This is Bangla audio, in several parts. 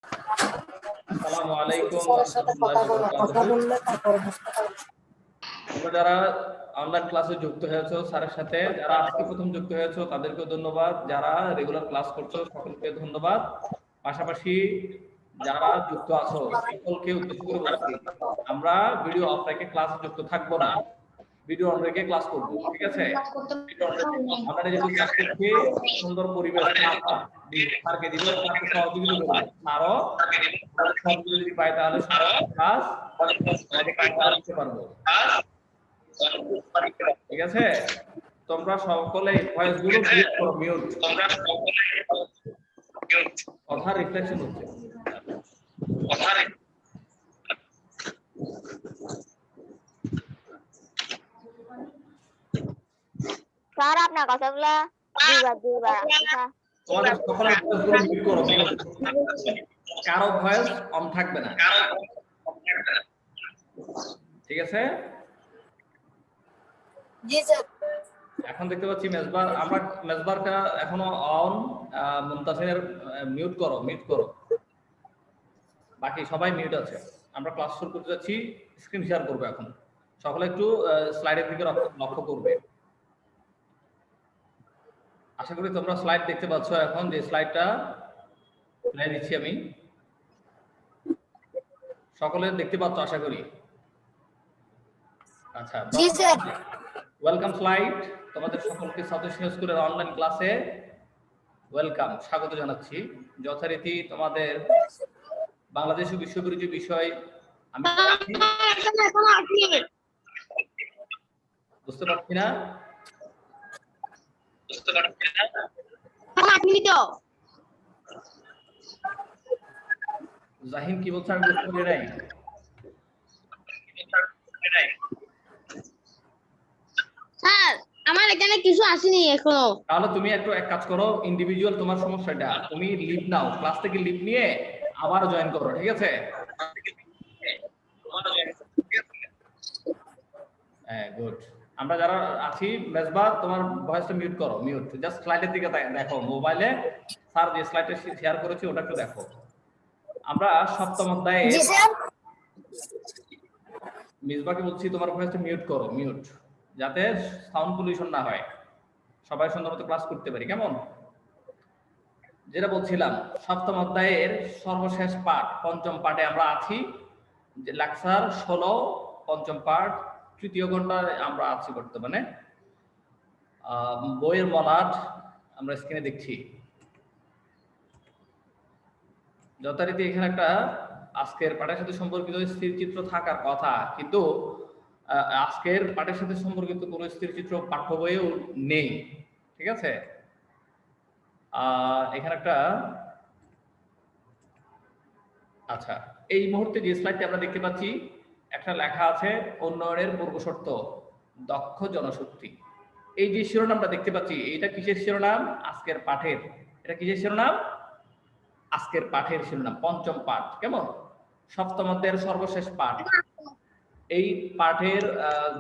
আসসালামু আলাইকুম ওয়া রাহমাতুল্লাহি ওয়া বারাকাতুহু। তোমরা যারা অনলাইন ক্লাসে যুক্ত হয়েছো স্যারের সাথে, যারা আজকে প্রথম যুক্ত হয়েছো তাদেরকেও ধন্যবাদ, যারা রেগুলার ক্লাস করছো সকলকে ধন্যবাদ। পাশাপাশি যারা যুক্ত আছো সকলকে উদ্দেশ্য করে বলছি, আমরা ভিডিও অফ রেখে ক্লাসে যুক্ত থাকবো না, ভিডিও অন রেখে ক্লাস করব, ঠিক আছে? আমরা যেহেতু ক্লাস করছি সুন্দর পরিবেশ স্যারকে দিব, স্যারকে সহযোগিতা করবো, আরো সহযোগিতা যদি পাই তাহলে ক্লাস করতে পারবো, ঠিক আছে? তোমরা সকলে ভয়েস গুলো মিউট করো, মিউট। কথা রিফ্লেকশন হচ্ছে। স্যার আপনার কথাগুলো দুইবার আচ্ছা তোমাদের সকলের ভয়েস গুলো মিউট করো, মিউট। কারো ভয়েস অন থাকবে না, ঠিক আছে? জি স্যার। এখন দেখতে পাচ্ছি মেজবার, আমরা মেজবারটা এখনো অন, মুনতাসিরের মিউট করো, মিউট করো, বাকি সবাই মিউট আছে। আমরা ক্লাস শুরু করতে যাচ্ছি, স্ক্রিন শেয়ার করব এখন, সকলে একটু স্লাইডের দিকে লক্ষ্য করবে। আশা করি তোমরা স্লাইড দেখতে পাচ্ছ, এখন যে স্লাইডটা প্লে দিচ্ছি আমি, সকলে দেখতে পাচ্ছ আশা করি। আচ্ছা, জি স্যার। ওয়েলকাম স্লাইড, তোমাদের সকলকে সাউথ স্কুলের অনলাইন ক্লাসে ওয়েলকাম, স্বাগত জানাচ্ছি। যথারীতি তোমাদের বাংলাদেশ ও বিশ্ব পরিচয় বিষয় আমি বুঝতে পারছি না, জাহিন কি বলছে আমি বুঝতে পারি নাই। স্যার আমার এখানে কিছু আসেনি এখনো। তাহলে তুমি একটু এক কাজ করো, ইন্ডিভিজুয়াল তোমার সমস্যাটা, তুমি লিভ নাও, ক্লাস থেকে লিভ নিয়ে আবার জয়েন করো, ঠিক আছে? হ্যাঁ, গুড। আমরা যারা আছি, মেজবা তোমার ভয়েসটা মিউট করো, মিউট। জাস্ট স্লাইডের দিকে দেখো, মোবাইলে স্যার যে স্লাইডটা শেয়ার করেছি ওটা একটু দেখো। আমরা সপ্তম অধ্যায়ে, জি স্যার। মিজবাকে বলছি তোমার ভয়েসটা মিউট করো, মিউট, যাতে সাউন্ড পলিউশন না হয়, সবাই সুন্দর মতো ক্লাস করতে পারি, কেমন? যেটা বলছিলাম, সপ্তম অধ্যায়ের সর্বশেষ পাঠ, পঞ্চম পাঠে আমরা আছি, যে লেকচার 16 পঞ্চম পাঠ, তৃতীয় ঘন্টায় আমরা আছি বর্তমানে। বইয়ের মলাট আমরা স্ক্রিনে দেখছি। যথারীতি এখানে একটা আজকের পাঠের সাথে সম্পর্কিত স্থিরচিত্র থাকার কথা, কিন্তু আজকের পাঠের সাথে সম্পর্কিত কোনো স্থিরচিত্র পাঠ্য বইয়েও নেই, ঠিক আছে? এখানে একটা, আচ্ছা, এই মুহূর্তে যে স্লাইডটি আমরা দেখতে পাচ্ছি, একটা লেখা আছে উন্নয়নের পূর্বশর্ত দক্ষ জনশক্তি। এই যে শিরোনামটা দেখতে পাচ্ছি, এটা কিসের শিরোনাম? আজকের পাঠের। এটা কিসের শিরোনাম? আজকের পাঠের শিরোনাম, পঞ্চম পাঠ, কেমন? সপ্তম অধ্যায়ের সর্বশেষ পাঠ। এই পাঠের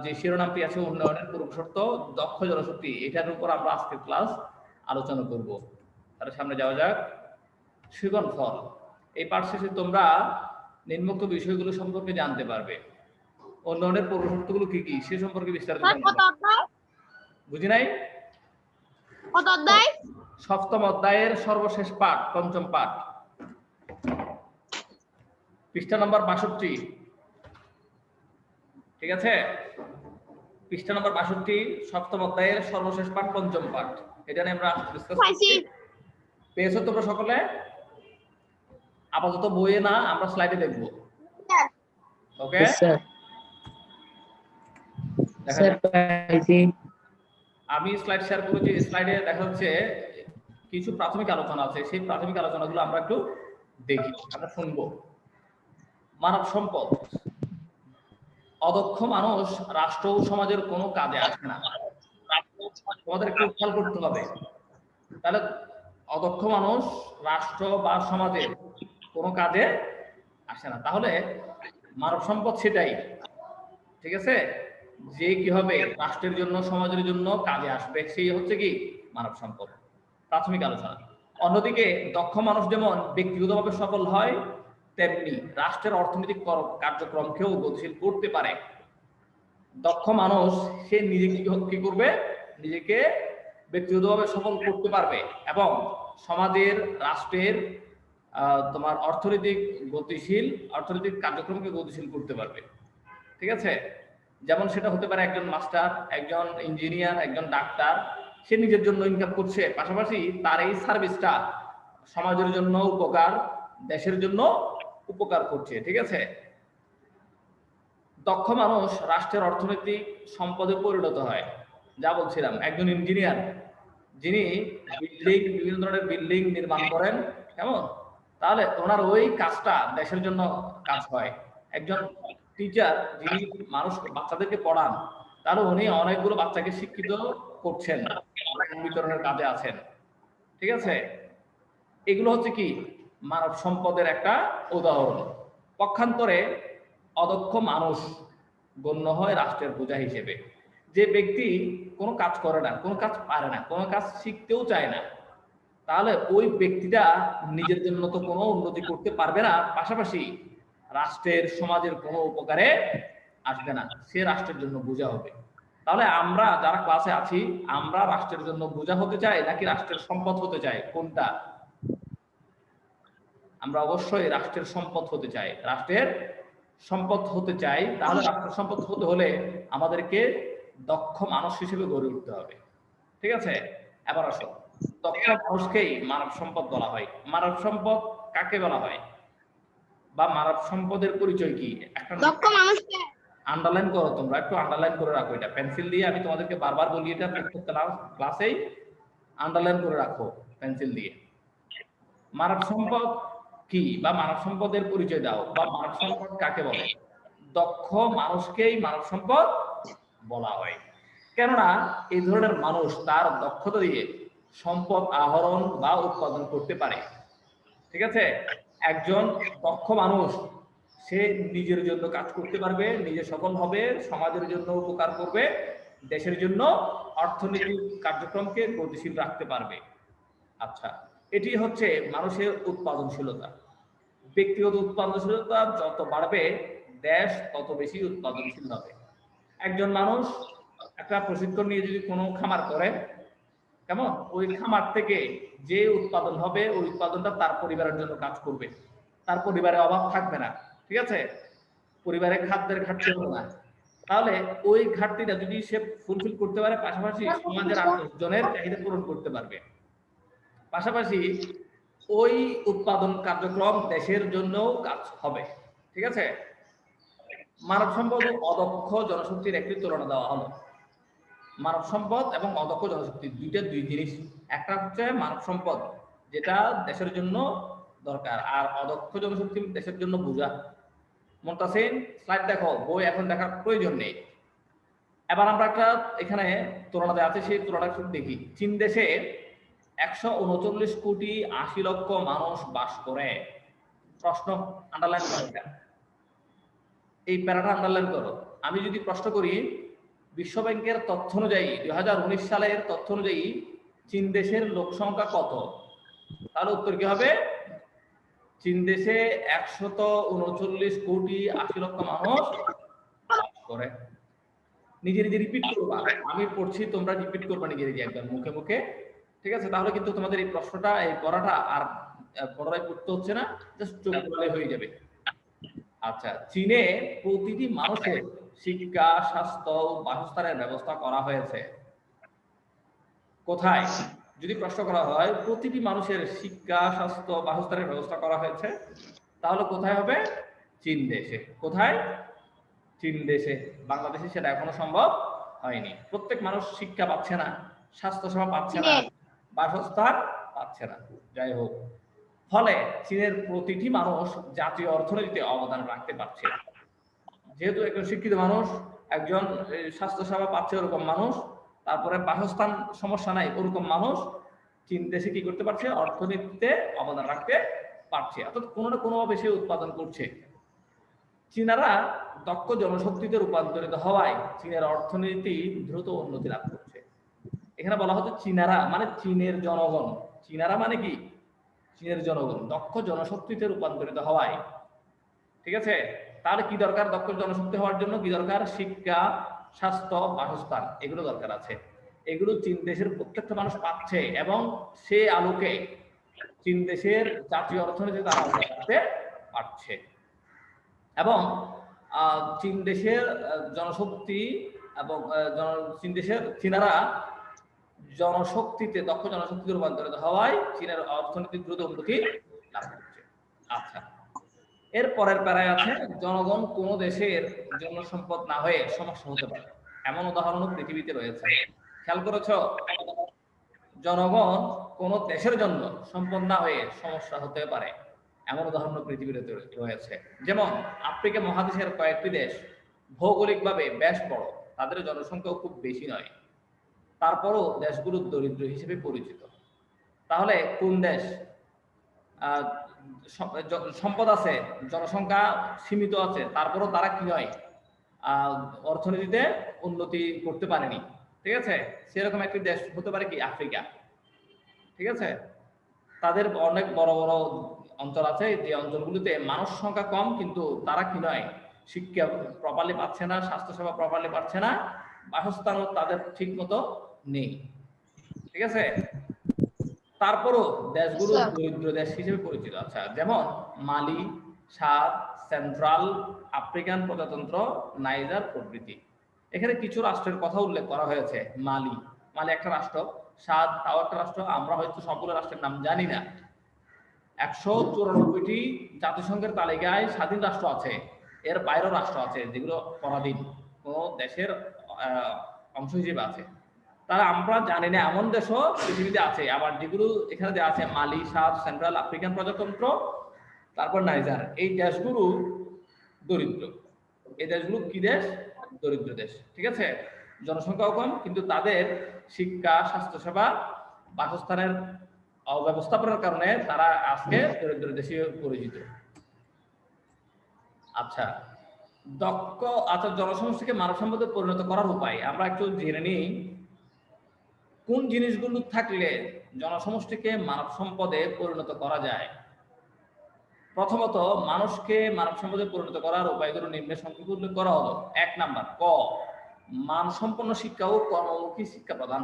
যে শিরোনামটি আছে উন্নয়নের পূর্বশর্ত দক্ষ জনশক্তি, এটার উপর আমরা আজকের ক্লাস আলোচনা করব। তার সামনে যাওয়া যাক। সৃজনফল। এই পাঠ শেষে তোমরা নিম্নোক্ত বিষয়গুলো সম্পর্কে জানতে পারবে। উন্নয়নের পূর্বশর্তগুলো কি কি সে সম্পর্কে বিস্তারিত জানবে। বুঝি নাই? কত অধ্যায়? সপ্তম অধ্যায়ের সর্বশেষ পাঠ, পঞ্চম পাঠ, পৃষ্ঠা নাম্বার 62, ঠিক আছে? পৃষ্ঠা নাম্বার 62, সপ্তম অধ্যায়ের সর্বশেষ পাঠ, পঞ্চম পাঠ, এটা নিয়ে আমরা ডিসকাস করছি। পেয়েছো তোমরা সকলে? আপাতত বইয়ে না, আমরা স্লাইডে দেখব। ওকে স্যার, আমি স্লাইড শেয়ার করেছি। স্লাইডে দেখা যাচ্ছে কিছু প্রাথমিক আলোচনা আছে, সেই প্রাথমিক আলোচনাগুলো আমরা একটু দেখি, আমরা শুনবো। মানব সম্পদ। অদক্ষ মানুষ রাষ্ট্র ও সমাজের কোনো কাজে আসে না, তোমাদের একটু খেয়াল করতে হবে। তাহলে অদক্ষ মানুষ রাষ্ট্র বা সমাজের কোনো কাজে আসে না, তাহলে মানব সম্পদ সেটাই, ঠিক আছে? যে কি হবে রাষ্ট্রের জন্য, সমাজের জন্য কাজে আসবে, সেই হচ্ছে কি মানব সম্পদ। প্রাথমিক আলোচনা। অন্যদিকে দক্ষ মানুষ যেমন ব্যক্তিগতভাবে সফল হয়, তেমনি রাষ্ট্রের অর্থনৈতিক কার্যক্রমকেও গতিশীল করতে পারে। দক্ষ মানুষ সে নিজে কি করবে, নিজেকে ব্যক্তিগতভাবে সফল করতে পারবে এবং সমাজের, রাষ্ট্রের তোমার অর্থনৈতিক কার্যক্রমকে গতিশীল করতে পারবে। ঠিক আছে, যেমন সেটা হতে পারে একজন মাস্টার, একজন ইঞ্জিনিয়ার, একজন ডাক্তার, সে নিজের জন্য ইনকাম করছে, পাশাপাশি তার এই সার্ভিসটা সমাজের জন্য উপকার, দেশের জন্য উপকার করছে। ঠিক আছে, দক্ষ মানুষ রাষ্ট্রের অর্থনৈতিক সম্পদে পরিণত হয়। যা বলছিলাম, একজন ইঞ্জিনিয়ার যিনি বিভিন্ন ধরনের বিল্ডিং নির্মাণ করেন, কেমন, তাহলে ওনার ওই কাজটা দেশের জন্য কাজ হয়। একজন টিচার যিনি বাচ্চাদেরকে পড়ান, তাহলে উনি অনেকগুলো বাচ্চাকে শিক্ষিত করছেন, বিতরণের কাজে আছেন। ঠিক আছে, এগুলো হচ্ছে কি মানব সম্পদের একটা উদাহরণ। পক্ষান্তরে অদক্ষ মানুষ গণ্য হয় রাষ্ট্রের বোঝা হিসেবে। যে ব্যক্তি কোনো কাজ করে না, কোনো কাজ পারে না, কোনো কাজ শিখতেও চায় না, তাহলে ওই ব্যক্তিটা নিজের জন্য তো কোনো উন্নতি করতে পারবে না, পাশাপাশি রাষ্ট্রের, সমাজের কোনো উপকারে আসবে না, সে রাষ্ট্রের জন্য বোঝা হবে। তাহলে আমরা যারা ক্লাসে আছি, আমরা রাষ্ট্রের জন্য বোঝা হতে চাই নাকি রাষ্ট্রের সম্পদ হতে চাই? কোনটা? আমরা অবশ্যই রাষ্ট্রের সম্পদ হতে চাই, রাষ্ট্রের সম্পদ হতে চাই। তাহলে রাষ্ট্রের সম্পদ হতে হলে আমাদেরকে দক্ষ মানুষ হিসেবে গড়ে উঠতে হবে। ঠিক আছে, এবার আসো, দক্ষ মানুষকেই মানব সম্পদ বলা হয়। মানব সম্পদ কাকে বলা হয়, বা মানব সম্পদের পরিচয় কি? একটা দক্ষ মানুষকে আন্ডারলাইন করো, তোমরা একটু আন্ডারলাইন করে রাখো, এটা পেন্সিল দিয়ে আমি তোমাদেরকে বারবার বলি, এটা প্রত্যেকটা ক্লাসেই আন্ডারলাইন করে রাখো পেন্সিল দিয়ে। মানব সম্পদ কি, বা মানব সম্পদের পরিচয় দাও, বা মানব সম্পদ কাকে বলে? দক্ষ মানুষকেই মানব সম্পদ বলা হয়, কেননা এই ধরনের মানুষ তার দক্ষতা দিয়ে সম্পদ আহরণ বা উৎপাদন করতে পারে। ঠিক আছে, একজন দক্ষ মানুষ সে নিজের জন্য কাজ করতে পারবে, নিজে সফল হবে, সমাজের জন্য উপকার করবে, দেশের জন্য অর্থনৈতিক কার্যক্রমকে গতিশীল রাখতে পারবে। আচ্ছা, এটি হচ্ছে মানুষের উৎপাদনশীলতা। ব্যক্তিগত উৎপাদনশীলতা যত বাড়বে, দেশ তত বেশি উৎপাদনশীল হবে। একজন মানুষ একটা প্রশিক্ষণ নিয়ে যদি কোনো খামার করে, কেমন, ওই খামার থেকে যে উৎপাদন হবে, ওই উৎপাদনটা তার পরিবারের জন্য কাজ করবে, তার পরিবারে অভাব থাকবে না। ঠিক আছে, পরিবারে খাদ্যের ঘাটতি হবে না। তাহলে ওই ঘাটতিটা যদি সে ফুলফিল করতে পারে, পাশাপাশি সমাজের 8 জনের চাহিদা পূরণ করতে পারবে, পাশাপাশি ওই উৎপাদন কার্যক্রম দেশের জন্যও কাজ হবে। ঠিক আছে, মানব সম্পদ ও অদক্ষ জনশক্তির একটি তুলনা দেওয়া হলো। মানব সম্পদ এবং অদক্ষ জনশক্তি দুই জিনিস। একটা হচ্ছে মানব সম্পদ, যেটা দেশের জন্য দরকার, আর অদক্ষ জনশক্তি দেশের জন্য বোঝা। মুনতাসির, স্লাইড দেখো, বই এখন দেখার প্রয়োজন নেই। এবার আমরা একটা এখানে তুলনা দেওয়া আছে, সেই তুলনা দেখি। চীন দেশে 139 কোটি 80 লক্ষ মানুষ বাস করে। প্রশ্ন আন্ডারলাইন করো, এই প্যারাটা আন্ডারলাইন করো। আমি যদি প্রশ্ন করি, বিশ্ব ব্যাংকের তথ্য অনুযায়ী 2019 সালের তথ্য অনুযায়ী চীন দেশের লোক সংখ্যা কত? তাহলে উত্তর কি হবে? চীন দেশে 139 কোটি 80 লক্ষ মানুষ বাস করে। নিজে নিজে রিপিট করবা, আমি পড়ছি, তোমরা রিপিট করবা নিজে নিজে একদম মুখে মুখে। ঠিক আছে, তাহলে কিন্তু তোমাদের এই প্রশ্নটা, এই পড়াটা আর পুনরায় পড়তে হচ্ছে না, জাস্ট চোখ খুলে হয়ে যাবে। আচ্ছা, চীনে প্রতিটি মানুষের শিক্ষা, স্বাস্থ্য, বাসস্থানের ব্যবস্থা করা হয়েছে। কোথায়? যদি প্রশ্ন করা হয় প্রতিটি মানুষের শিক্ষা, স্বাস্থ্য, বাসস্থানের ব্যবস্থা করা হয়েছে, তাহলে কোথায় হবে? চীন দেশে। কোথায়? চীন দেশে। বাংলাদেশে সেটা এখনো সম্ভব হয়নি। প্রত্যেক মানুষ শিক্ষা পাচ্ছে না, স্বাস্থ্যসেবা পাচ্ছে না, বাসস্থান পাচ্ছে না। যাই হোক, ফলে চীনের প্রতিটি মানুষ জাতীয় অর্থনীতিতে অবদান রাখতে পারছে। যেহেতু একজন শিক্ষিত মানুষ, একজন স্বাস্থ্যসেবা পাচ্ছে ওরকম মানুষ, তারপরে বাসস্থান সমস্যা নাই ওরকম মানুষ, চীন দেশে কি করতে পারছে? অর্থনীতিতে অবদান রাখতে পারছে, অর্থাৎ কোনো না কোনোভাবে সে উৎপাদন করছে। চীনারা দক্ষ জনশক্তিতে রূপান্তরিত হওয়ায় চীনের অর্থনীতি দ্রুত উন্নতি লাভ করছে। এখানে বলা হচ্ছে চীনারা মানে চীনের জনগণ, চীনারা মানে কি, চীনের জনগণ দক্ষ জনশক্তিতে রূপান্তরিত হওয়ায়, ঠিক আছে। তার কি দরকার? দক্ষ জনশক্তি হওয়ার জন্য কি দরকার? শিক্ষা, স্বাস্থ্য, বাসস্থান, এগুলো দরকার আছে। এগুলো চীন দেশের প্রত্যেকটা মানুষ পাচ্ছে এবং সেই আলোকে চীন দেশের জাতীয় অর্থনীতি তারা উন্নয়ন পারছে। এবং চীন দেশের জনশক্তি এবং চীন দেশের চীনারা জনশক্তিতে, দক্ষ জনশক্তিতে রূপান্তরিত হওয়ায় চীনের অর্থনৈতিক দ্রুত উন্নতি লাভ করছে। আচ্ছা, এর পরের প্যারায় আছে জনগণ কোনো দেশের জন্য সম্পদ না হয়ে সমস্যা হতে পারে, এমন উদাহরণও পৃথিবীতে রয়েছে। খেয়াল করেছ? জনগণ কোন দেশের জন্য সম্পদ না হয়ে সমস্যা হতে পারে এমন উদাহরণ পৃথিবীতে রয়েছে। যেমন আফ্রিকা মহাদেশের কয়েকটি দেশ ভৌগোলিকভাবে বেশ বড়, তাদের জনসংখ্যাও খুব বেশি নয়, তারপরও দেশগুলো দরিদ্র হিসেবে পরিচিত। তাহলে কোন দেশ সম্পদ আছে, জনসংখ্যা সীমিত আছে, তারপরও তারা কি হয়, অর্থনীতিতে উন্নতি করতে পারেনি? ঠিক আছে, সেরকম একটি দেশ হতে পারে কি আফ্রিকা। ঠিক আছে, তাদের অনেক বড় বড় অঞ্চল আছে, যে অঞ্চলগুলিতে মানুষ সংখ্যা কম, কিন্তু তারা কি নয়, শিক্ষা প্রপারলি পাচ্ছে না, স্বাস্থ্যসেবা প্রপারলি পাচ্ছে না, বাসস্থানও তাদের ঠিক মতো নেই। ঠিক আছে, তারপরও দেশগুলো দরিদ্র দেশ হিসেবে পরিচিত। আচ্ছা, যেমন মালি, সাদ, সেন্ট্রাল আফ্রিকান প্রজাতন্ত্র, নাইজার প্রভৃতি। এখানে কিছু রাষ্ট্রের কথা উল্লেখ করা হয়েছে। মালি একটা রাষ্ট্র, সাদ তাও একটা রাষ্ট্র। আমরা হয়তো সবগুলো রাষ্ট্রের নাম জানি না। 194টি জাতিসংঘের তালিকায় স্বাধীন রাষ্ট্র আছে, এর বাইরেও রাষ্ট্র আছে যেগুলো পরাধীন কোন দেশের অংশ হিসেবে আছে। তাহলে আমরা জানি না এমন দেশও পৃথিবীতে আছে। আবার যেগুলো এখানে দেওয়া আছে মালি, সাদ, সেন্ট্রাল আফ্রিকান প্রজাতন্ত্র, তারপর নাইজার, এই দেশগুলো দরিদ্র। এই দেশগুলো কি দেশ? দরিদ্র দেশ। ঠিক আছে, জনসংখ্যাও কম, কিন্তু তাদের শিক্ষা, স্বাস্থ্যসেবা, বাসস্থানের অব্যবস্থাপনার কারণে তারা আজকে দরিদ্র দেশে পরিচিত। আচ্ছা, জনসমষ্টিকে মানব সম্পদে পরিণত করার উপায় আমরা একটু জেনে নিই। কোন জিনিসগুলো থাকলে জনসমষ্টিকে মানব সম্পদে পরিণত করা যায়? প্রথমত, মানুষকে মানব সম্পদে পরিণত করার উপায়গুলো নিম্নে সংক্ষেপে উল্লেখ করা হলো। 1 নাম্বার, ক, মানসম্পন্ন শিক্ষা ও কর্মমুখী শিক্ষা প্রদান।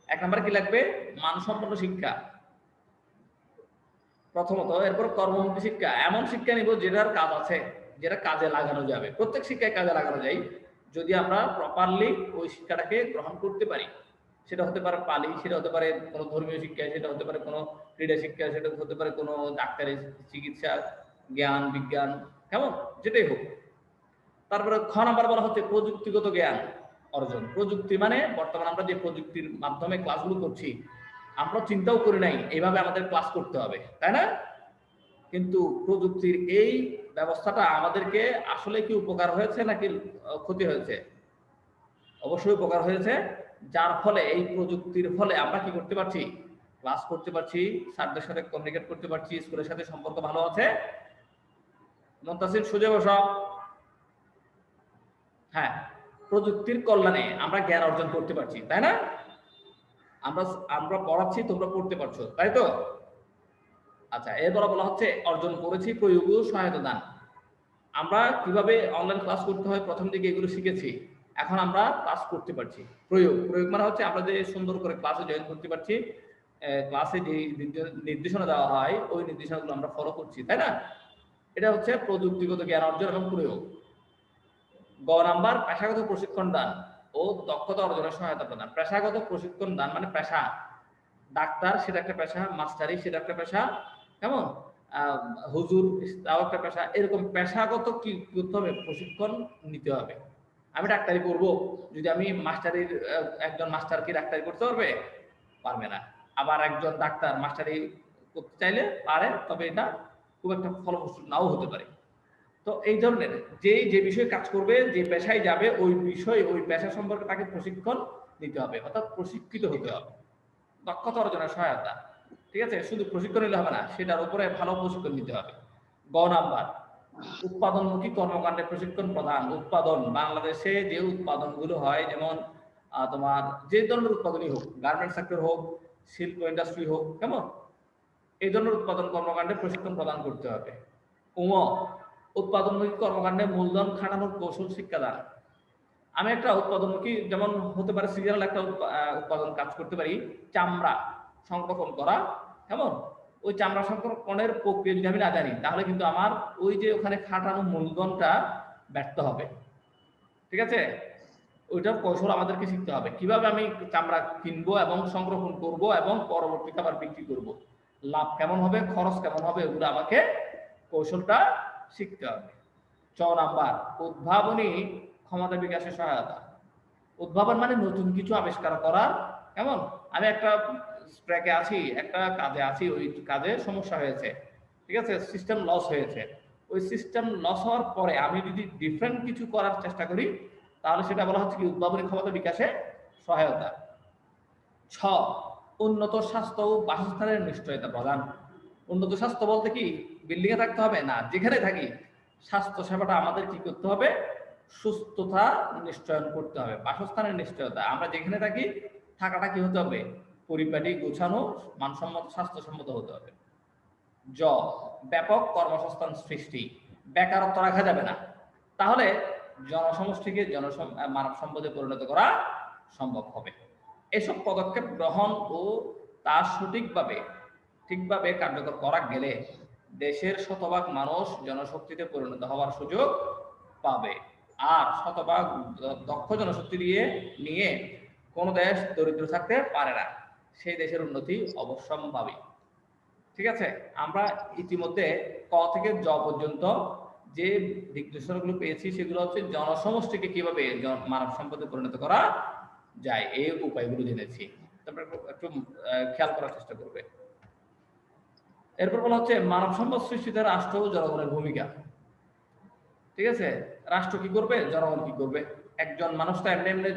1 নাম্বার কি লাগবে? মানসম্পন্ন শিক্ষা প্রথমত। এরপর কর্মমুখী শিক্ষা, এমন শিক্ষা নিব যেটার কাজ আছে, যেটা কাজে লাগানো যাবে। প্রত্যেক শিক্ষায় কাজে লাগানো যায় যদি আমরা প্রপারলি ওই শিক্ষাটাকে গ্রহণ করতে পারি। সেটা হতে পারে পালি, সেটা হতে পারে কোনো ধর্মীয় শিক্ষা, সেটা হতে পারে কোনো ক্রীড়া শিক্ষা, সেটা হতে পারে কোনো ডাক্তারি, চিকিৎসা, জ্ঞান, বিজ্ঞান, কেমন, যেটাই হোক। তারপরে খ নাম্বার বলা হচ্ছে প্রযুক্তিগত জ্ঞান অর্জন। প্রযুক্তি মানে বর্তমানে আমরা যে প্রযুক্তির মাধ্যমে ক্লাসগুলো করছি, আমরা চিন্তাও করি নাই এইভাবে আমাদের ক্লাস করতে হবে, তাই না? কিন্তু প্রযুক্তির এই ব্যবস্থাটা আমাদেরকে আসলে কি উপকার হয়েছে নাকি ক্ষতি হয়েছে? অবশ্যই উপকার হয়েছে, যার ফলে এই প্রযুক্তির ফলে আমরা কি করতে পারছি? ক্লাস করতে পারছি, স্যারদের সাথে কমিউনিকেট করতে পারছি, স্কুলের সাথে সম্পর্ক ভালো আছে। মুনতাসির সুজে বসো। হ্যাঁ, প্রযুক্তির কল্যাণে আমরা জ্ঞান অর্জন করতে পারছি, তাই না? আমরা পড়াচ্ছি, তোমরা পড়তে পারছো, তাই তো? আচ্ছা, এরপর বলা হচ্ছে অর্জন করেছি প্রয়োগ ও সহায়তা দান। আমরা কিভাবে অনলাইন ক্লাস করতে হয় প্রথম দিকে এগুলো শিখেছি, এখন আমরা ক্লাস করতে পারছি। প্রয়োগ মানে হচ্ছে আমরা যে সুন্দর করে ক্লাসে জয়েন করতে পারছি, ক্লাসে যে নির্দেশনা দেওয়া হয় ওই নির্দেশনাগুলো আমরা ফলো করছি, তাই না? এটা হচ্ছে প্রযুক্তিগত জ্ঞান অর্জন এবং প্রয়োগ। গ নাম্বার, পেশাগত প্রশিক্ষণ দান ও দক্ষতা অর্জনের সহায়তা প্রদান। পেশাগত প্রশিক্ষণ দান মানে পেশা, ডাক্তার সেটা একটা পেশা, মাস্টারি সেটা একটা পেশা, কেমন, হুজুর তাও একটা পেশা। এরকম পেশাগত কি করতে হবে? প্রশিক্ষণ নিতে হবে। আমি ডাক্তারি করবো, যদি আমি মাস্টারির, একজন মাস্টার কি ডাক্তারি করতে পারবে? পারবে না। আবার একজন ডাক্তার মাস্টারি করতে চাইলে পারে, তবে এটা খুব একটা ফলপ্রসূ নাও হতে পারে। তো এই ধরনের যে বিষয়ে কাজ করবে, যে পেশায় যাবে, ওই বিষয় ওই পেশা সম্পর্কে তাকে প্রশিক্ষণ নিতে হবে, অর্থাৎ প্রশিক্ষিত হতে হবে। দক্ষতা অর্জনের সহায়তা, ঠিক আছে, শুধু প্রশিক্ষণ নিলে হবে না, সেটার উপরে ভালো প্রশিক্ষণ নিতে হবে। গ নাম্বার, উৎপাদনমুখী কর্মকাণ্ডে প্রশিক্ষণ প্রদান। উৎপাদন, বাংলাদেশে যে উৎপাদনগুলো হয়, যেমন তোমার যে ধরনের উৎপাদনই হোক, গার্মেন্টস সেক্টর হোক, শিল্প ইন্ডাস্ট্রি হোক, কেমন, এই ধরনের উৎপাদন কর্মকাণ্ডে প্রশিক্ষণ প্রদান করতে হবে। উৎপাদনমুখী কর্মকাণ্ডে মূলধন খাটানোর কৌশল শিক্ষাদান। আমি একটা উৎপাদনমুখী, যেমন হতে পারে সিরিয়াল একটা উৎপাদন কাজ করতে পারি, চামড়া সংরক্ষণ করা, কেমন, ওই চামড়া সংরক্ষণের প্রক্রিয়া যদি আমি না জানি তাহলে কিন্তু আমার ওই যে ওখানে খাটানো মূলধনটা ব্যর্থ হবে। ঠিক আছে, ওইটার কৌশল আমাদেরকে শিখতে হবে, কিভাবে আমি চামড়া কিনবো এবং সংরক্ষণ করব এবং পরবর্তীতে আবার বিক্রি করব, লাভ কেমন হবে, খরচ কেমন হবে, ওগুলো আমাকে কৌশলটা শিখতে হবে। 6 নাম্বার, উদ্ভাবনী ক্ষমতা বিকাশে সহায়তা। উদ্ভাবন মানে নতুন কিছু আবিষ্কার করার, কেমন, আমি একটা ট্র্যাকে আছি, একটা কাজে আছি, ওই কাজে সমস্যা হয়েছে, ঠিক আছে, সিস্টেম লস হয়েছে, ওই সিস্টেম লস হওয়ার পরে আমি যদি ডিফারেন্ট কিছু করার চেষ্টা করি তাহলে সেটা বলা হচ্ছে কি উদ্ভাবনী ক্ষমতা বিকাশে সহায়তা। 6, উন্নত স্বাস্থ্য ও বাসস্থানের নিশ্চয়তা প্রদান। উন্নত স্বাস্থ্য বলতে কি বিল্ডিং এ থাকতে হবে না, যেখানে থাকি স্বাস্থ্য সেবাটা আমাদের কি করতে হবে, সুস্থতা নিশ্চয়ন করতে হবে, বাসস্থানের নিশ্চয়তা, আমরা যেখানে থাকি থাকাটা কি হতে হবে, পরিপাটি, গোছানো, মানসম্মত, স্বাস্থ্যসম্মত হতে হবে। ব্যাপক কর্মসংস্থান সৃষ্টি, বেকারত্ব রাখা যাবে না, তাহলে জনসমষ্টিকে মানব সম্পদে পরিণত করা সম্ভব হবে। এসব পদক্ষেপ গ্রহণ ও তা ঠিকভাবে কার্যকর করা গেলে দেশের শতভাগ মানুষ জনশক্তিতে পরিণত হওয়ার সুযোগ পাবে। আর শতভাগ দক্ষ জনশক্তি নিয়ে কোনো দেশ দরিদ্র থাকতে পারে না, সেই দেশের উন্নতি অবশ্যম্ভাবী। ঠিক আছে, আমরা ইতিমধ্যে ক থেকে জ পর্যন্ত যে দিক নির্দেশনাগুলো পেয়েছি সেগুলো হচ্ছে জনসমষ্টিকে কিভাবে মানব সম্পদে পরিণত করা যায় এই উপায়গুলো জেনেছি। তারপরে একটু খেয়াল করার চেষ্টা করবে। এরপর বলা হচ্ছে মানব সম্পদ সৃষ্টিতে রাষ্ট্র ও জনগণের ভূমিকা। ঠিক আছে, রাষ্ট্র কি করবে, জনগণ কি করবে, একজন মানুষ তো এমনি এমনি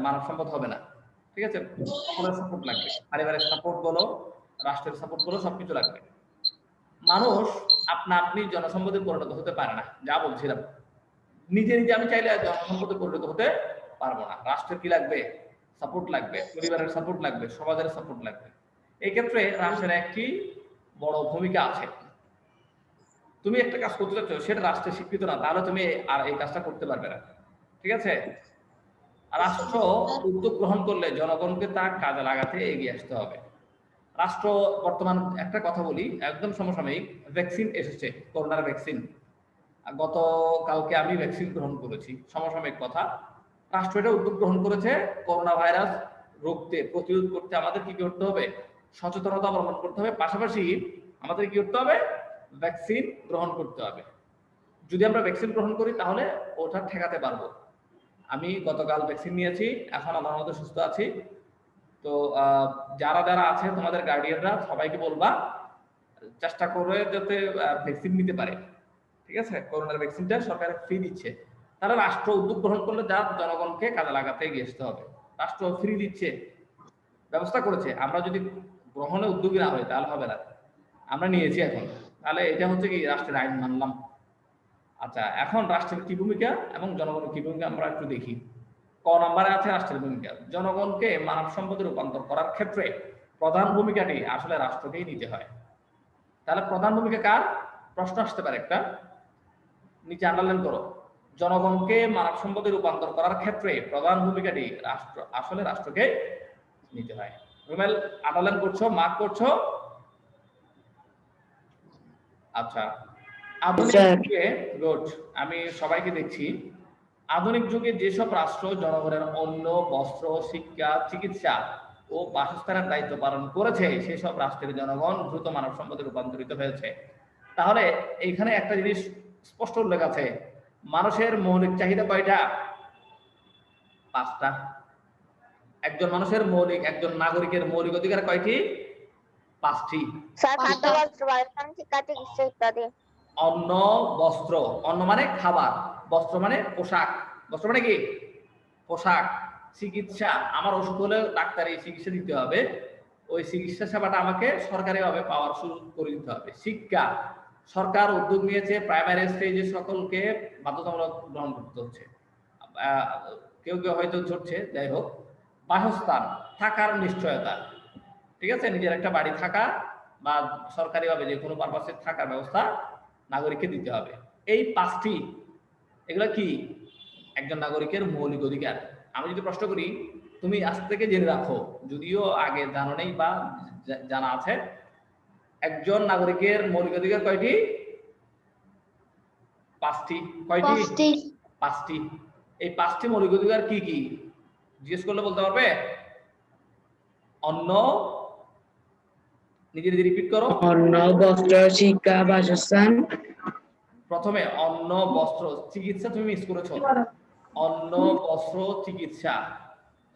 মানব সম্পদ হবে না। ঠিক আছে, সকলের সাপোর্ট লাগবে, পারিবারিক সাপোর্ট বলো, রাষ্ট্রের সাপোর্ট বলো, সবকিছু লাগবে। মানুষ আপনি জনসম্পদে পরিণত হতে পারে না, যা বলছিলাম, নিজে নিজে আমি চাইলে জনসম্পদে পরিণত হতে পারবো না, রাষ্ট্রের কি লাগবে, সাপোর্ট লাগবে, পরিবারের সাপোর্ট লাগবে, সমাজের সাপোর্ট লাগবে। এই ক্ষেত্রে রাষ্ট্রের একটি বড় ভূমিকা আছে। তুমি একটা কাজ করতে চাচ্ছ, সেটা রাষ্ট্রের স্বীকৃত না, তাহলে তুমি আর এই কাজটা করতে পারবে না। ঠিক আছে, রাষ্ট্র উদ্যোগ গ্রহণ করলে জনগণকে তা কাজে লাগাতে এগিয়ে আসতে হবে। রাষ্ট্র বর্তমান একটা কথা বলি, একদম সমসাময়িক, ভ্যাকসিন এসেছে, করোনার ভ্যাকসিন, গতকালকে আমি ভ্যাকসিন গ্রহণ করেছি, সমসাময়িক কথা। রাষ্ট্র এটা উদ্যোগ গ্রহণ করেছে, করোনা ভাইরাস রোগতে প্রতিরোধ করতে আমাদের কি করতে হবে, সচেতনতা অবলম্বন করতে হবে, পাশাপাশি আমাদের কি করতে হবে, ভ্যাকসিন গ্রহণ করতে হবে। যদি আমরা ভ্যাকসিন গ্রহণ করি তাহলে ওটা ঠেকাতে পারবো। আমি গতকাল ভ্যাকসিন নিয়েছি, এখন আমার মধ্যে সুস্থ আছি। তো যারা যারা আছে তোমাদের গার্ডিয়ানরা সবাইকে বলবা চেষ্টা করে যাতে ভ্যাকসিন নিতে পারে। ঠিক আছে, করোনার ভ্যাকসিনটা সরকার ফ্রি দিচ্ছে, তাহলে রাষ্ট্র উদ্যোগ গ্রহণ করলে যা জনগণকে কাজে লাগাতে এগিয়ে আসতে হবে। রাষ্ট্র ফ্রি দিচ্ছে, ব্যবস্থা করেছে, আমরা যদি গ্রহণে উদ্যোগী না হই তাহলে হবে না। আমরা নিয়েছি এখন, তাহলে এটা হচ্ছে কি রাষ্ট্রের আইন মানলাম। আচ্ছা, এখন রাষ্ট্রের কি ভূমিকা এবং জনগণের কি ভূমিকা আমরা একটু দেখি। ক নম্বরে আছে রাষ্ট্রের ভূমিকা। জনগণকে মানব সম্পদে রূপান্তর করার ক্ষেত্রে প্রধান ভূমিকাটি আসলে রাষ্ট্রকেই নিতে হয়। তাহলে প্রধান ভূমিকা কার, প্রশ্ন আসতে পারে একটা, নিচে আন্ডারলাইন করো, জনগণকে মানব সম্পদে রূপান্তর করার ক্ষেত্রে প্রধান ভূমিকাটি আসলে রাষ্ট্রকে নিতে হয়। রুমেল আন্ডারলাইন করছো, মার্ক করছো? আচ্ছা, আধুনিক যুগে গুড, আমি সবাইকে দেখছি। আধুনিক যুগে যেসব রাষ্ট্র জনগণের অন্ন, বস্ত্র, শিক্ষা, চিকিৎসা ও বাসস্থানের দায়িত্ব পালন করেছে সেসব রাষ্ট্রের জনগণ দ্রুত মানব সম্পদে রূপান্তরিত হয়েছে। তাহলে এইখানে একটা জিনিস স্পষ্ট উল্লেখ আছে, মানুষের মৌলিক চাহিদা কয়টা, 5টা। একজন নাগরিকের মৌলিক অধিকার কয়টি, 5টি। অন্ন, বস্ত্র, অন্ন মানে খাবার, বস্ত্র মানে পোশাক, বস্ত্র মানে কি পোশাক, চিকিৎসা, আমার অসুখ হলে ডাক্তারি চিকিৎসা দিতে হবে, ওই চিকিৎসা সেবাটা আমাকে সরকারিভাবে পাওয়ার সুযোগ করে দিতে হবে। শিক্ষা, সরকার উদ্যোগ নিয়েছে প্রাইমারি স্টেজে সকলকে বাধ্যতামূলক গ্রহণ করতে হচ্ছে, কেউ কেউ হয়তো ধরছে, যাই হোক। বাসস্থান, থাকার নিশ্চয়তা, ঠিক আছে, নিজের একটা বাড়ি থাকা বা সরকারিভাবে যে কোনো পারপাসে থাকার ব্যবস্থা নাগরিককে দিতে হবে। এই 5টি এগুলো কি একজন নাগরিকের মৌলিক অধিকার। আমি যদি প্রশ্ন করি, তুমি আজ থেকে জেনে রাখো, যদিও আগে জানো নেই বা জানা আছে, একজন নাগরিকের মৌলিক অধিকার কয়টি? 5টি। কয়টি? 5টি। এই 5টি মৌলিক অধিকার কি কি জিজ্ঞেস করলে বলতে পারবে? অন্ন, নিজে নিজে রিপিট করো। অন্ন, বস্ত্র, শিক্ষা, বাসস্থান। প্রথমে অন্ন, বস্ত্র, চিকিৎসা তুমি মিস করেছো। অন্ন, বস্ত্র, চিকিৎসা,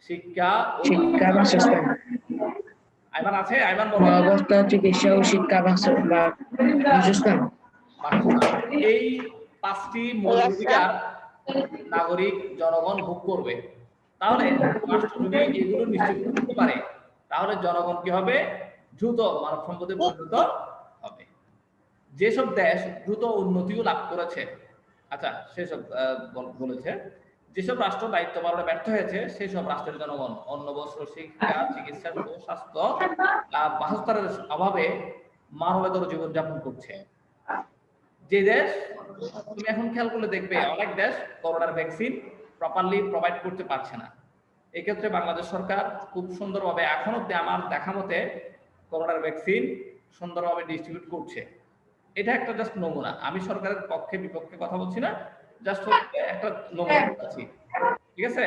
শিক্ষা ও শিক্ষা, বাসস্থান। আইমান আছে? আইমান বলো। বস্ত্র, চিকিৎসা ও শিক্ষা, বাসস্থান। এই 5টি মৌলিক অধিকার নাগরিক জনগণ ভোগ করবে। তাহলে রাষ্ট্র যদি এগুলো নিশ্চিত করতে পারে, তাহলে জনগণ কি হবে? দ্রুত মানব সম্পদে পরিণত হবে। যেসব দেশ দ্রুত উন্নতিও লাভ করেছে, আচ্ছা সেসব বলেছে, যেসব রাষ্ট্র দায়িত্ব পালনে ব্যর্থ হয়েছে সেই সব রাষ্ট্রের জনগণ অন্ন, বস্ত্র, শিক্ষা, চিকিৎসা ও স্বাস্থ্য বাসস্থানের অভাবে মানবেতর জীবনযাপন করছে। যে দেশ, তুমি এখন খেয়াল করলে দেখবে অনেক দেশ করোনার ভ্যাকসিন প্রপারলি প্রোভাইড করতে পারছে না। এক্ষেত্রে বাংলাদেশ সরকার খুব সুন্দরভাবে এখন অব্দি আমার দেখা মতে করোনার ভ্যাকসিন সুন্দরভাবে ডিস্ট্রিবিউট করছে। এটা একটা জাস্ট নমুনা। আমি সরকারের পক্ষে বিপক্ষে কথা বলছি না, জাস্ট একটা নমুনা দিচ্ছি। ঠিক আছে,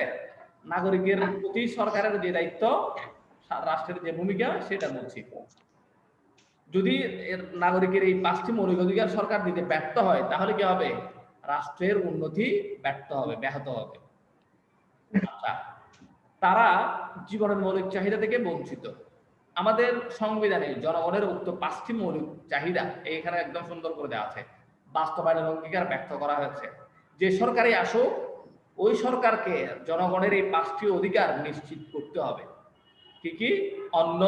নাগরিকের প্রতি সরকারের যে দায়িত্ব, রাষ্ট্রের যে ভূমিকা সেটা বলছি। যদি নাগরিকের এই 5টি মৌলিক অধিকার সরকার দিতে ব্যর্থ হয়, তাহলে কি হবে? রাষ্ট্রের উন্নতি ব্যর্থ হবে, ব্যাহত হবে। আচ্ছা, তারা জীবনের মৌলিক চাহিদা থেকে বঞ্চিত। আমাদের সংবিধানে জনগণের উক্ত 5টি মৌলিক চাহিদা এখানে একদম সুন্দর করে দেওয়া আছে, বাস্তবায়নের অঙ্গীকার ব্যর্থ করা হয়েছে। যে সরকারই আসুক, ওই সরকারকে জনগণের এই 5টি অধিকার নিশ্চিত করতে হবে। কি কি? অন্ন,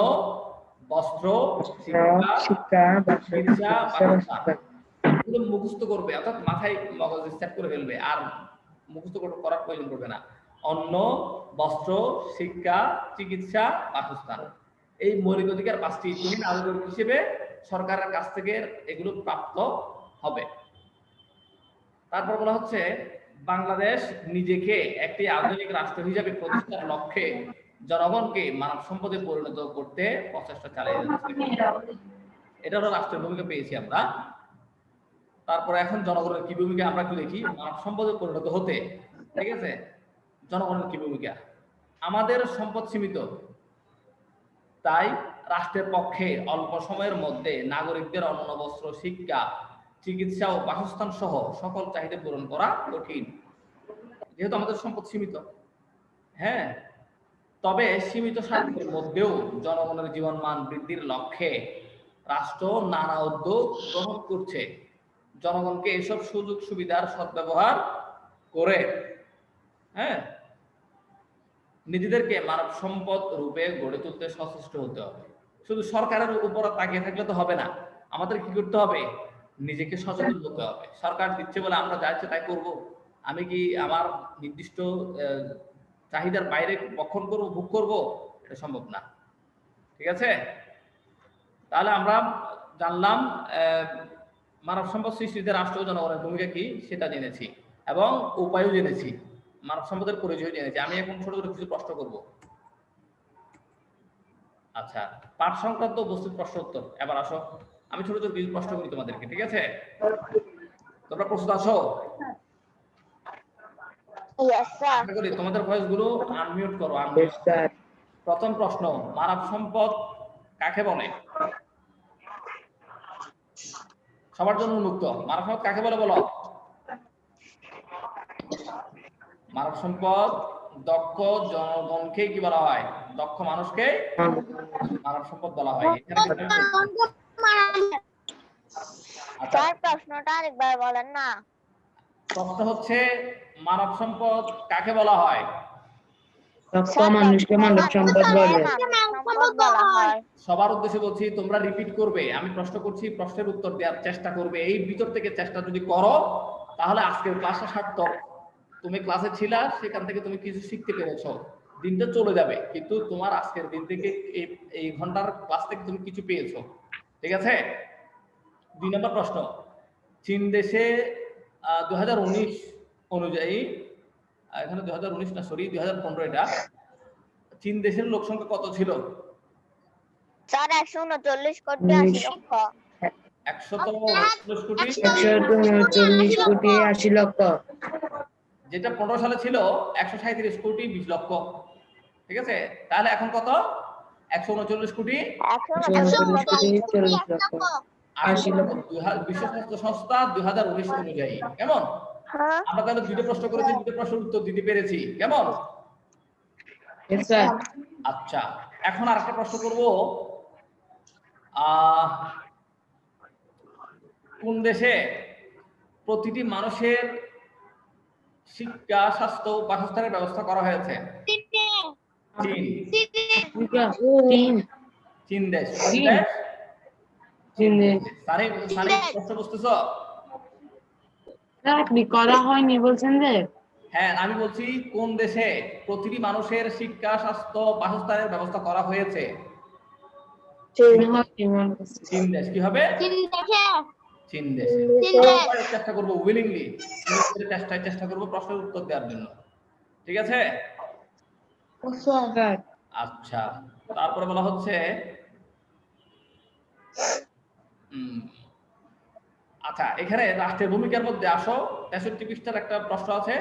বস্ত্র, শিক্ষা, চিকিৎসা, এগুলো মুখস্থ করবে, অর্থাৎ মাথায় মগজ সেট করে ফেলবে, আর মুখস্থ করার প্রয়োজন পড়বে না। অন্ন, বস্ত্র, শিক্ষা, চিকিৎসা, বাসস্থান, এই মৌলিক অধিকার 5টি তুমি নাগরিক হিসেবে সরকারের কাছ থেকে এগুলো প্রাপ্ত হবে। তারপর বলা হচ্ছে বাংলাদেশ নিজেকে একটি আধুনিক রাষ্ট্র হিসেবে প্রতিষ্ঠার লক্ষ্যে জনগণকে মানব সম্পদে পরিণত করতে প্রচেষ্টা চালিয়ে যাচ্ছে। এটা হলো রাষ্ট্রের ভূমিকা পেয়েছি আমরা। তারপরে এখন জনগণের কি ভূমিকা আমরা একটু দেখি। মানব সম্পদে পরিণত হতে, ঠিক আছে, জনগণের কি ভূমিকা? আমাদের সম্পদ সীমিত, তাই রাষ্ট্রের পক্ষে অল্প সময়ের মধ্যে নাগরিকদের অন্ন, বস্ত্র, শিক্ষা, চিকিৎসা ও বাসস্থান সহ সকল চাহিদা পূরণ করা কঠিন, যেহেতু আমাদের সম্পদ সীমিত। হ্যাঁ, তবে সীমিত স্বার্থের মধ্যেও জনগণের জীবনমান বৃদ্ধির লক্ষ্যে রাষ্ট্র নানা উদ্যোগ গ্রহণ করছে। জনগণকে এসব সুযোগ সুবিধার সদ্ব্যবহার করে নিজেদেরকে মানব সম্পদ রূপে গড়ে তুলতে সচেষ্ট হতে হবে। শুধু সরকারের উপর তাকিয়ে থাকলে তো হবে না, আমাদের কি করতে হবে? নিজেকে সচেতন হতে হবে। সরকার দিচ্ছে বলে আমরা যা ইচ্ছে তাই করবো? আমি কি আমার নির্দিষ্ট চাহিদার বাইরে ভক্ষণ করবো, ভোগ করবো? এটা সম্ভব না। ঠিক আছে, তাহলে আমরা জানলাম মানব সম্পদ সৃষ্টিতে রাষ্ট্র ও জনগণের ভূমিকা কি সেটা জেনেছি, এবং উপায়ও জেনেছি, মানব সম্পদের পরিচয় জেনেছি। আমি এখন ছোট ছোট কিছু প্রশ্ন করব। আচ্ছা, পাঠ সংক্রান্ত উপস্থিত প্রশ্ন উত্তর। এবার আসো, আমি ছোট ছোট কিছু প্রশ্ন করি তোমাদেরকে, ঠিক আছে? তোমরা প্রস্তুত আছো? আশা করি তোমাদের ভয়েস গুলো আনমিউট করো। প্রথম প্রশ্ন, মানব সম্পদ কাকে বলে? সবার জন্য উন্মুক্ত। মানব সম্পদ কাকে বলে বলো? মানব সম্পদ দক্ষ জনগণকে কি বলা হয়? দক্ষ মানুষকে মানব সম্পদ বলা হয়। প্রশ্নটা আরেকবার বলেন না। প্রশ্ন হচ্ছে মানব সম্পদ কাকে বলা হয়? দক্ষ মানুষকে মানব সম্পদ বলা হয়। সবার উদ্দেশ্যে বলছি, তোমরা রিপিট করবে। আমি প্রশ্ন করছি, প্রশ্নের উত্তর দেওয়ার চেষ্টা করবে। এই ভিতর থেকে চেষ্টা যদি করো, তাহলে আজকের ক্লাসটা সার্থক। তুমি ক্লাসে ছিলা, সেখান থেকে তুমি কিছু শিখতে পেরেছো। দিনটা চলে যাবে, কিন্তু তোমার আজকের দিন থেকে এই ঘন্টার ক্লাস থেকে তুমি কিছু পেয়েছো। ঠিক আছে? 2 নম্বর প্রশ্ন, চীন দেশে 2019 অনুযায়ী, এখানে 2019 না, সরি 2015, এটা চীন দেশের লোক সংখ্যা কত ছিল? স্যার 139 কোটি 80 লক্ষ। 139 কোটি, 139 কোটি 80 লক্ষ। যেটা 15 সালে ছিল 137 কোটি 20 লক্ষ। ঠিক আছে? তাহলে এখন কত? 139 কোটি 139 কোটি 40 লক্ষ 80 লক্ষ। বিশ্ব স্বাস্থ্য সংস্থা 2019 অনুযায়ী। কেমন? হ্যাঁ আমরা তাহলে দুটো প্রশ্ন করেছি, দুটো প্রশ্নের উত্তর দিতে পেরেছি। কেমন? Yes, sir. আচ্ছা, এখন আরেকটা প্রশ্ন করব। আহ কোন দেশে প্রতিটি মানুষের শিক্ষা, স্বাস্থ্য, বাসস্থানের ব্যবস্থা করা হয়েছে? চীন। Africa, চীন। চীন দেশ। চীন। দেশ? চীন দেশ। সানি প্রশ্ন বুঝতেছ? স্যার, আপনি করা হয়নি বলছেন যে? হ্যাঁ, আমি বলছি কোন দেশে প্রতিটি মানুষের শিক্ষা, স্বাস্থ্য, বাসস্থানের ব্যবস্থা করা হয়েছে? চীন হয়নি মনে হচ্ছে। চীন দেশ। কি হবে? চীন দেশে চীন দেশে। চীন দেশ। চেষ্টা করবো উইলিংলি, চেষ্টা করবো প্রশ্নের উত্তর দেওয়ার জন্য। ঠিক আছে? স্যার, আচ্ছা, তারপরে বলা হচ্ছে আচ্ছা, এখানে রাষ্ট্রের ভূমিকার মধ্যে আসো, 63 পৃষ্ঠার একটা প্রশ্ন আছে,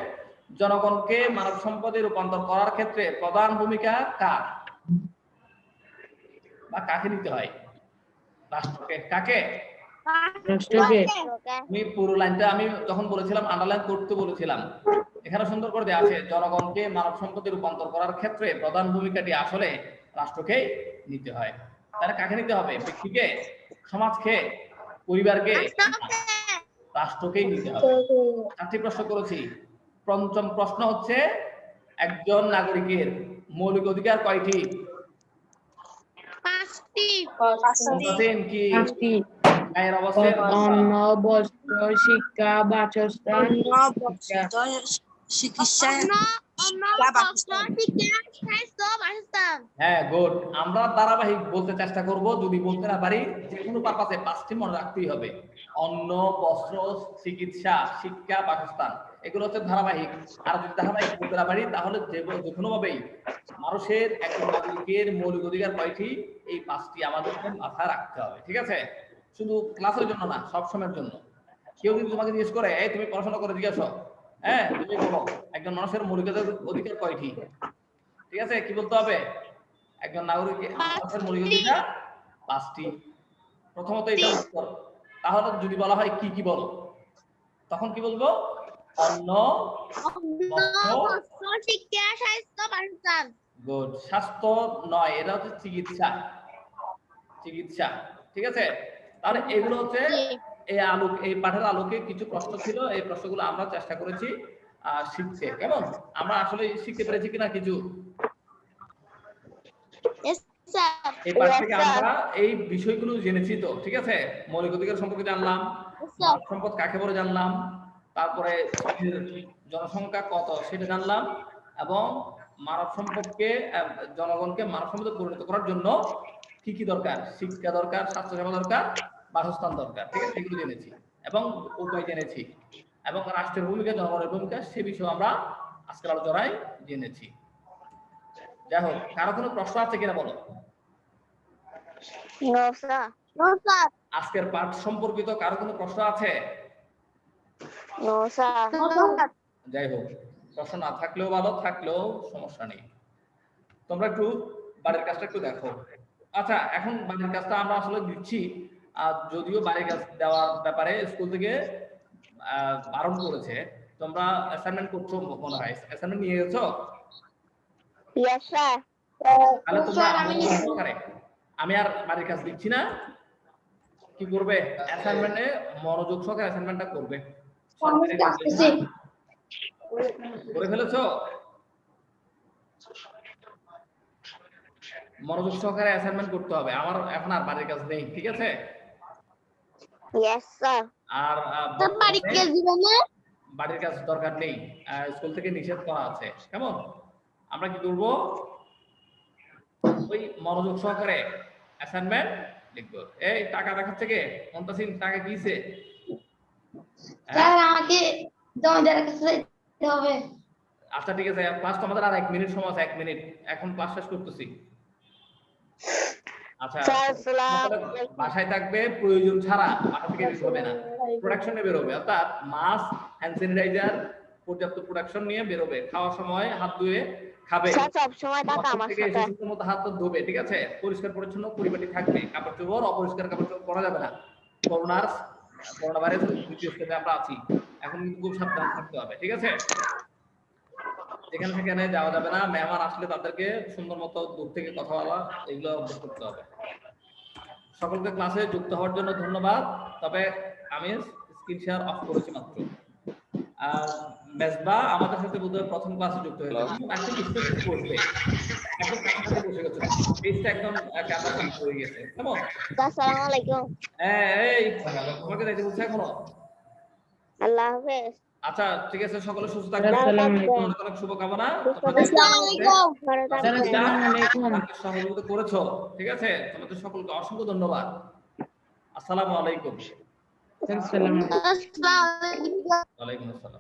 জনগণকে মানব সম্পদে রূপান্তর করার ক্ষেত্রে প্রধান ভূমিকা কার বা কাকে নিতে হয়? রাষ্ট্রকে? কাকে? রাষ্ট্রকে। আমি পুরো লাইনটা আমি যখন বলেছিলাম আন্ডারলাইন করতে বলেছিলাম, এখানে সুন্দর করে দেওয়া আছে, জনগণকে মানব সম্পদে রূপান্তর করার ক্ষেত্রে প্রধান ভূমিকাটি আসলে রাষ্ট্রকেই নিতে হয়। তাহলে কাকে নিতে হবে? ব্যক্তিকে, সমাজকে, পরিবারকে? রাষ্ট্রকেই নিতে হবে। 4টি প্রশ্ন করেছি। পঞ্চম প্রশ্ন হচ্ছে, একজন নাগরিকের মৌলিক অধিকার কয়টি? 5টি। বলতেছেন কি? 5টি। গায়ের অবস্থার অন্ন, বস্ত্র, শিক্ষা, বাসস্থান, চিকিৎসা হ্যাঁ, গুড। আমরা ধারাবাহিক বলতে চেষ্টা করব, যদি বলতে না পারি যে কোনো পারপাসে 5টি মনে রাখতেই হবে। অন্ন, বস্ত্র, চিকিৎসা, শিক্ষা, বাসস্থান, এগুলো হচ্ছে ধারাবাহিক। আর যদি ধারাবাহিক বলতে না পারি তাহলে যে কোনো ভাবেই মানুষের, একজন নাগরিকের মৌলিক অধিকার কয়টি, এই 5টি আমাদেরকে মাথায় রাখতে হবে। ঠিক আছে? শুধু ক্লাসের জন্য না, সব সময়ের জন্য। কেউ যদি তোমাকে জিজ্ঞেস করে, এই তুমি পড়াশোনা করে জিজ্ঞাসা, হ্যাঁ, তুমি বলো একজন মানুষের মৌলিক অধিকার কয়টি? ঠিক আছে? কি বলতে হবে? একজন নাগরিকের মানুষের মৌলিক অধিকার 5টি। প্রথমত এটা উত্তর। তাহলে যদি বলা হয় কি কি বলো, তখন কি বলবো? অন্ন, বস্ত্র, শিক্ষা, স্বাস্থ্য, বাসস্থান। গুড। স্বাস্থ্য নয়, এটা হচ্ছে চিকিৎসা। চিকিৎসা। ঠিক আছে? তাহলে এগুলো হচ্ছে এই পাঠের আলোকে কিছু প্রশ্ন ছিল, এই প্রশ্নগুলো আমরা চেষ্টা করেছি শিখতে। কেমন? আমরা আসলে শিখতে পেরেছি কিনা কিছু? এই পাঠ থেকে আমরা এই বিষয়গুলো জেনেছি তো। ঠিক আছে? মৌলিক অধিকার সম্পর্কে জানলাম, মানব সম্পদ কাকে বলে জানলাম, তারপরে জনসংখ্যা কত সেটা জানলাম, এবং মানব সম্পদকে, জনগণকে মানব সম্পদে পরিণত করার জন্য কি কি দরকার? শিক্ষা দরকার, স্বাস্থ্যসেবা দরকার, বাসস্থান দরকার। ঠিক আছে? এগুলো জেনেছি এবং উপায় জেনেছি, এবং রাষ্ট্রের ভূমিকা, জনগণের ভূমিকা, সে বিষয়ে আমরা আজকের আলোচনায় জেনেছি। যাই হোক, কারো কোনো প্রশ্ন আছে কিনা বলো? আজকের পাঠ সম্পর্কিত কারো কোনো প্রশ্ন আছে? যাই হোক, প্রশ্ন না থাকলেও ভালো, থাকলেও সমস্যা নেই। তোমরা একটু বাড়ির কাজটা একটু দেখো। আচ্ছা, এখন বাড়ির কাজটা আমরা আসলে দিচ্ছি, যদিও বাড়ির কাজ দেওয়ার ব্যাপারে স্কুল থেকে বারণ করেছে। তোমরা অ্যাসাইনমেন্ট করছো মনে হয়, অ্যাসাইনমেন্ট নিয়ে গেছো? তাহলে তোমরা আমি আর বাড়ির কাজ দিচ্ছি না, কি করবে? অ্যাসাইনমেন্টে মনোযোগ সহকারে অ্যাসাইনমেন্টটা করবে। করে ফেলেছো? মনোযোগ সহকারে অ্যাসাইনমেন্ট করতে হবে। আমার এখন আর বাড়ির কাজ নেই। ঠিক আছে? আর বাড়ির কাজ দরকার নেই, স্কুল থেকে নিষেধ করা আছে। কেমন? আমরা কি করব, ওই মনোযোগ সহকারে অ্যাসাইনমেন্ট লিখবো। এই টাকা দেখাচ্ছে কে? মুনতাসিম টাকা কিছে? স্যার আমাকে তোমাদের কাছে যেতে হবে। আচ্ছা ঠিক আছে, ক্লাস তো আমাদের আর 1 মিনিট সময় আছে, 1 মিনিট, এখন ক্লাস শেষ করতেছি। আচ্ছা স্যার আসসালামু বাসায় থাকবে, প্রয়োজন ছাড়া বাসা থেকে বের হবে না, প্রোডাকশনে বের হবে, অর্থাৎ মাস্ক, হ্যান্ড স্যানিটাইজার, পর্যাপ্ত প্রোডাকশন নিয়ে বের হবে, খাওয়ার সময় হাত ধুয়ে খাবে, স্যার সব সময় থাকা আমার থেকে সাথে। সুস্থ মতো হাত ধোবে, ঠিক আছে, পরিষ্কার পরিচ্ছন্ন পরিপাটি থাকবে, কাপড় চোপড় অপরিষ্কার কাপড় চোপড় পরা যাবে না, করোনা ভাইরাস দ্বিতীয় স্টেজে আমরা আছি, এখন কিন্তু খুব সাবধান থাকতে হবে, ঠিক আছে, যেখানে সেখানে যাওয়া যাবে না, মেহমান আসলে তাদেরকে সুন্দর মতো দূর থেকে কথা বলা এগুলো অভ্যাস করতে হবে। সকলকে ক্লাসে যুক্ত হওয়ার জন্য ধন্যবাদ। তবে আমি স্ক্রিন শেয়ার অফ করেছি মাত্র। মেজবা আমাদের সাথে বোধহয় প্রথম ক্লাসে যুক্ত হয়েছে, একদম স্পেসিফিক করবে, একদম কাছাকাছি বসে গেছে, পেজটা একদম ক্যাপাসিটি হয়ে গেছে, কেমন? আসসালামু আলাইকুম। এই তোমাকে যাইতে বলছে এখনো? আল্লাহ হাফেজ। আচ্ছা ঠিক আছে, সকলে সুস্থ থাকবেন, আসসালামু আলাইকুম। অনেক অনেক শুভকামনা। আসসালামু আলাইকুম। ভালো থাকবেন। আসসালামু আলাইকুম। আমাকে সহযোগিতা করেছো, ঠিক আছে, তোমাদের সকলকে অসংখ্য ধন্যবাদ। আসসালামু আলাইকুম। আসসালামু আলাইকুম। আসসালামু আলাইকুম। ওয়ালাইকুম আসসালাম।